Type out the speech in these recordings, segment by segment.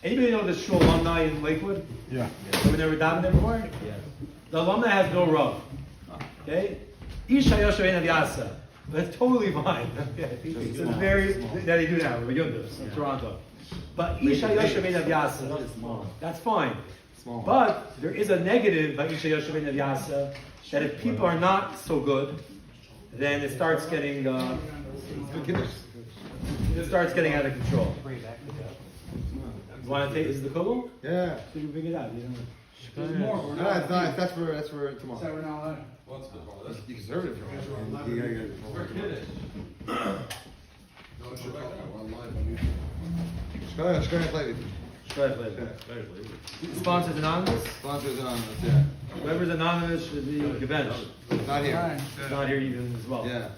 Anybody know this shul alumni in Lakewood? Yeah. Have we never done there before? Yeah. The alumni has no rub. Okay? Isha Yoshevein Yasa. That's totally fine. Okay? It's a very, that they do now, we're Yundus in Toronto. But Isha Yoshevein Yasa, that's fine. But there is a negative by Isha Yoshevein Yasa that if people are not so good, then it starts getting out of control. You want to take this is the kugel? Yeah. So you bring it out. You don't. There's more. No, it's not. That's for tomorrow. So we're not allowed. You can serve it for me. You gotta get it. We're kidding. Go ahead, play it. Sponsors anonymous. Sponsors anonymous, yeah. Whoever's anonymous should be gebenched. Not here. It's not here even as well. Yeah.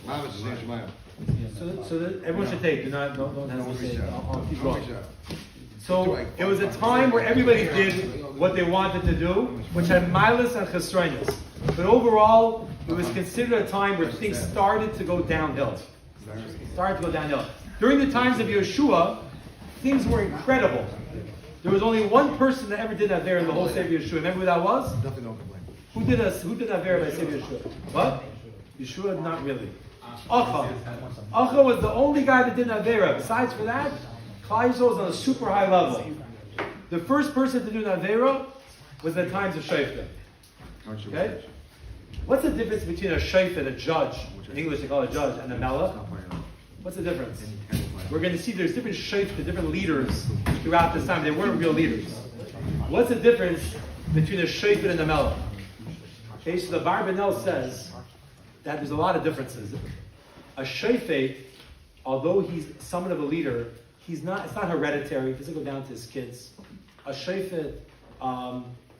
Mama's is named Shemaim. So that everyone should take. Don't hesitate. I'll keep Don't going. reach out. So it was a time where everybody did what they wanted to do, which had milas and chesronos. But overall, it was considered a time where things started to go downhill. During the times of Yeshua, things were incredible. There was only one person that ever did that there in the whole Sefer Yeshua. Remember who that was? Definitely don't complain. Who did that there by Sefer Yeshua? What? Yeshua, not really. Acha. Acha was the only guy that did Navera. Besides for that, Klal Yisrael was on a super high level. The first person to do Navera was the times of Shoftim. Okay? What's the difference between a Shoftim, a judge, in English they call it a judge, and a melech? What's the difference? We're going to see there's different Shoftim, different leaders throughout this time. They weren't real leaders. What's the difference between a Shoftim and a melech? Okay, so the Barbanel says that there's a lot of differences. A Shofet, although he's somewhat of a leader, it's not hereditary. He doesn't go down to his kids. A Shofet,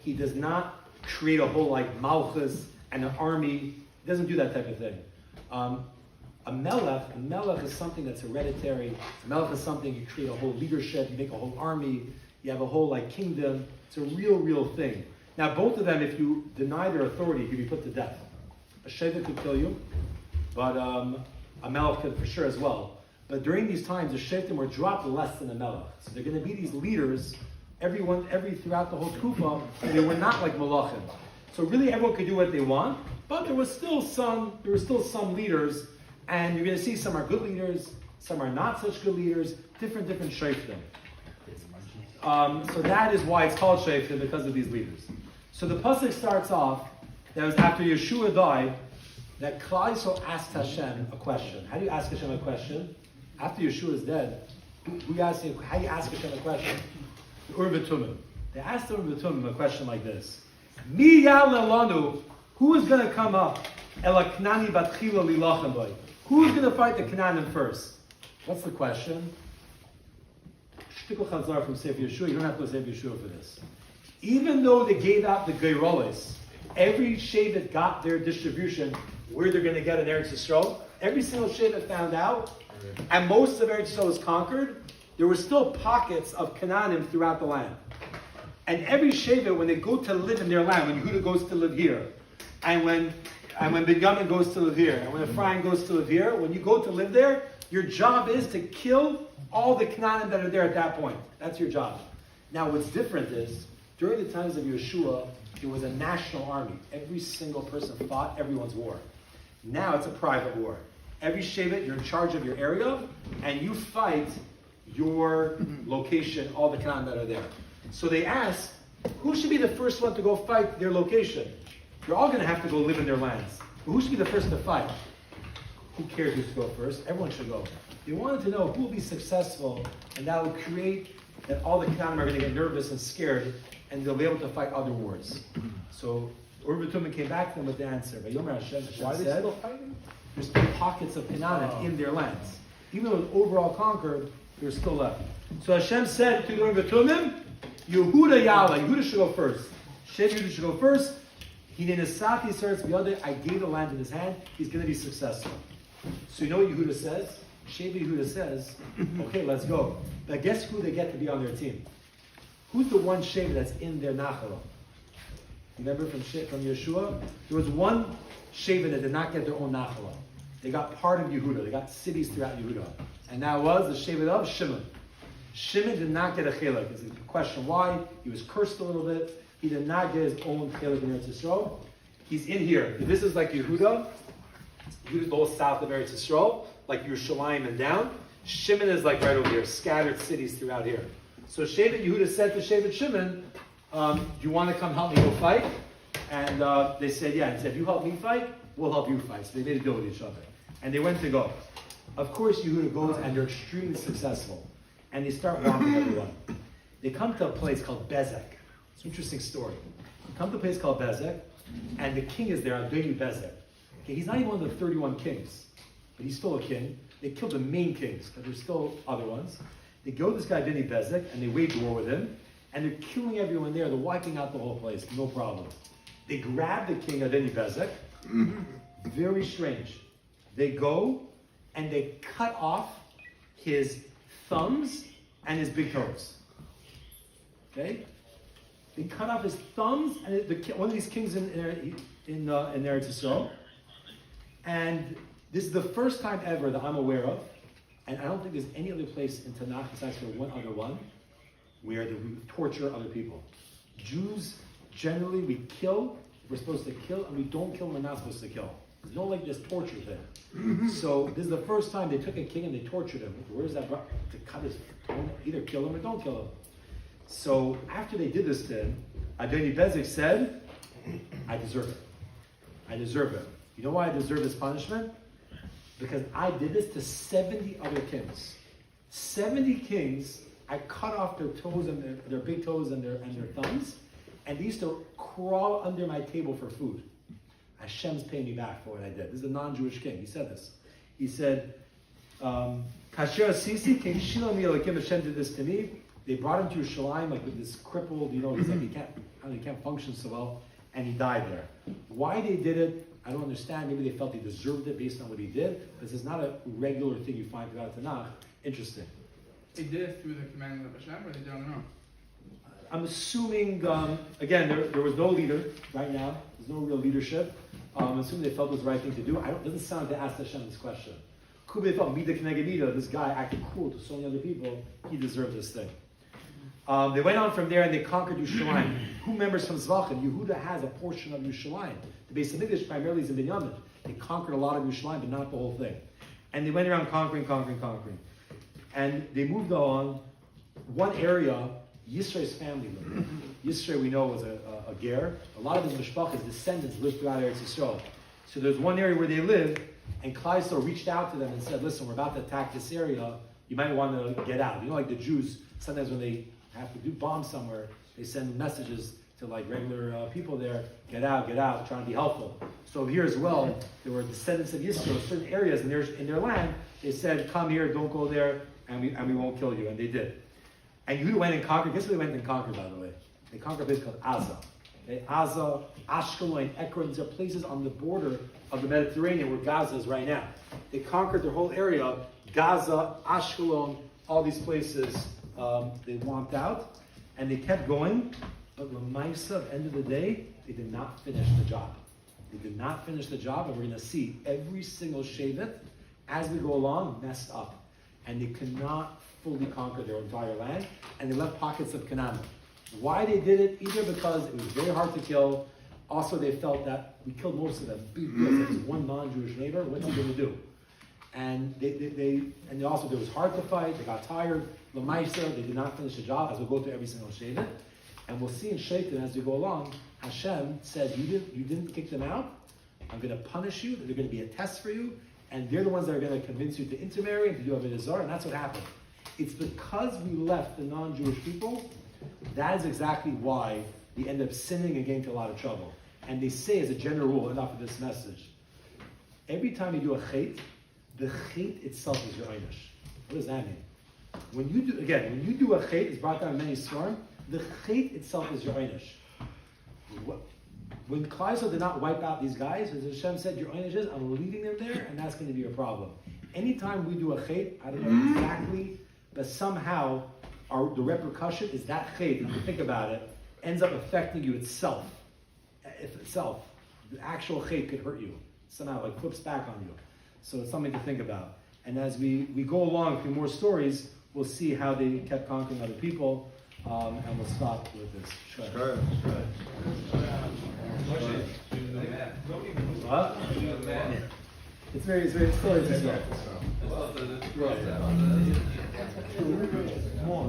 he does not create a whole like malchus and an army. He doesn't do that type of thing. A melech is something that's hereditary. A melech is something you create a whole leadership, you make a whole army, you have a whole like kingdom. It's a real thing. Now both of them, if you deny their authority, you can be put to death. A Shofet could kill you, but a melech could for sure as well. But during these times, the Shoftim were dropped less than the melech. So they're going to be these leaders, throughout the whole Kufa, and they were not like malachim. So really everyone could do what they want, but there were still some leaders, and you're going to see some are good leaders, some are not such good leaders, different Shoftim. So that is why it's called Shoftim, because of these leaders. So the pasuk starts off, that was after Yeshua died, that Klal Yisrael asked Hashem a question. How do you ask Hashem a question? After Yeshua is dead, how do you ask Hashem a question? The Urvatumim. They asked the Urvatumim a question like this. Mi ya'aleh lanu, who is going to come up? Ela Knani batchila lilachem boy. Who is going to fight the Canaanim first? What's the question? Shtikul Chazar from Sefer Yeshua. You don't have to go to Sefer Yeshua for this. Even though they gave out the Geirolis, every Shevet got their distribution where they're going to get an Eretz Yisrael. Every single Shevet found out, and most of Eretz Yisrael was conquered. There were still pockets of Canaanim throughout the land. And every Shevet, when they go to live in their land, when Yehuda goes to live here, and when Benjamin goes to live here, and when Ephraim goes to live here, when you go to live there, your job is to kill all the Canaanim that are there at that point. That's your job. Now, what's different is, during the times of Yeshua, it was a national army. Every single person fought everyone's war. Now it's a private war. Every Shevet, you're in charge of your area, and you fight your location, all the Canaan that are there. So they asked, who should be the first one to go fight their location? You're all going to have to go live in their lands. But who should be the first to fight? Who cares who's to go first? Everyone should go. They wanted to know who will be successful, and that will create that all the Canaan are going to get nervous and scared, and they'll be able to fight other wars. So Urvatumim came back to them with the answer. But Yomer Hashem Why are they said, still fighting? there's still pockets of Canaan in their lands. Even though it was overall conquered, there's still left. So Hashem said to the Urvatumim, Yehuda Yahweh, Yehuda should go first. Yehuda should go first. He did Nesati starts the other. I gave the land in his hand. He's going to be successful. So you know what Yehuda says? Yehuda says, okay, let's go. But guess who they get to be on their team? Who's the one Sheva that's in their Nachala? Remember from Yeshua? There was one Sheva that did not get their own Nachala. They got part of Yehuda. They got cities throughout Yehuda. And that was the Sheva of Shimon. Shimon did not get a chelik. There's a question why. He was cursed a little bit. He did not get his own chelik in Eretz Yisrael. He's in here. This is like Yehuda. Yehuda's all south of Eretz Yisrael, like Yerushalayim and down. Shimon is like right over here, scattered cities throughout here. So Shevet Yehuda said to Shevet Shimon, do you want to come help me go fight? And they said, yeah. And said, if you help me fight, we'll help you fight. So they made a deal with each other. And they went to go. Of course, Yehuda goes, and they're extremely successful. And they start walking everyone. They come to a place called Bezek. It's an interesting story. They come to a place called Bezek, and the king is there, Adoni Bezek. Okay, he's not even one of the 31 kings, but he's still a king. They killed the main kings, but there's still other ones. They go to this guy, Adoni Bezek, and they wage war with him, and they're killing everyone there. They're wiping out the whole place, no problem. They grab the king, Adoni Bezek. Very strange. They go, and they cut off his thumbs and his big toes. Okay? They cut off his thumbs and one of these kings in Eretz Yisrael. And this is the first time ever that I'm aware of, and I don't think there's any other place in Tanakh besides for one other one, where we torture other people. Jews, generally, we kill, we're supposed to kill, and we don't kill, we're not supposed to kill. There's no like this torture thing. So this is the first time they took a king and they tortured him. Where's that? To cut his tongue, either kill him or don't kill him. So after they did this to him, Adoni Bezek said, I deserve it. I deserve it. You know why I deserve this punishment? Because I did this to 70 other kings. 70 kings, I cut off their toes and their big toes and their thumbs, and they used to crawl under my table for food. Hashem's paying me back for what I did. This is a non-Jewish king. He said this. He said, Kasher Sisi, King Shilom Yelakim, Hashem did this to me. They brought him to Yerushalayim like with this crippled, he's like he can't function so well, and he died there. Why they did it, I don't understand. Maybe they felt he deserved it based on what he did. This is not a regular thing you find throughout Tanakh. Interesting. They did it through the commandment of Hashem, or they did it on their own? I'm assuming, again, there was no leader right now. There's no real leadership. I'm assuming they felt it was the right thing to do. It doesn't sound like they asked Hashem this question. Could be they felt, Mida Keneged Mida, this guy acted cruel to so many other people, he deserved this thing. They went on from there and they conquered Yerushalayim. Who remembers from Zvachim? Yehuda has a portion of Yerushalayim. The Beis Hamikdash primarily is in Binyamin. They conquered a lot of Yerushalayim, but not the whole thing. And they went around conquering. And they moved on. One area, Yisrael's family lived. Yisrael, we know, was a ger. A lot of his mishpachas, descendants, lived throughout Eretz Yisrael. So there's one area where they lived, and Klal Yisrael reached out to them and said, listen, we're about to attack this area. You might want to get out. You know, like the Jews, sometimes when they have to do bombs somewhere, they send messages to like regular people there, get out, trying to be helpful. So here as well, there were descendants of Yisrael, certain areas in their land, they said, come here, don't go there, and we won't kill you, and they did. And Yehuda went and conquered. Guess where they went and conquered, by the way? They conquered a place called Aza. Okay? Aza, Ashkelon, Ekron, these are places on the border of the Mediterranean where Gaza is right now. They conquered their whole area, Gaza, Ashkelon, all these places they wiped out, and they kept going, but L'maisa, at the end of the day, they did not finish the job. They did not finish the job, and we're going to see every single Shevet, as we go along, messed up. And they cannot fully conquer their entire land, and they left pockets of Canaan. Why they did it? Either because it was very hard to kill, also they felt that we killed most of them. There's one non-Jewish neighbor, what's he going to do? And they also, it was hard to fight, they got tired. L'maisa, they did not finish the job, as we'll go through every single Shevet. And we'll see in Shaitan as we go along, Hashem said, you didn't kick them out, I'm going to punish you, they're going to be a test for you, and they're the ones that are going to convince you to intermarry and to do Avodah Zarah, and that's what happened. It's because we left the non-Jewish people, that is exactly why we end up sinning and getting into a lot of trouble. And they say, as a general rule, enough of this message, every time you do a chait, the chait itself is your einish. What does that mean? When you do a chait, it's brought down in many swarm, the chait itself is your einish. When Klal Yisrael did not wipe out these guys, as Hashem said, your einish is, I'm leaving them there, and that's going to be your problem. Anytime we do a chait, I don't know exactly, but somehow the repercussion is that chait, if you think about it, ends up affecting you itself. The actual chait could hurt you. Somehow, like flips back on you. So it's something to think about. And as we go along through more stories, we'll see how they kept conquering other people, and we'll stop with this. Good. What? It's still interesting. Small.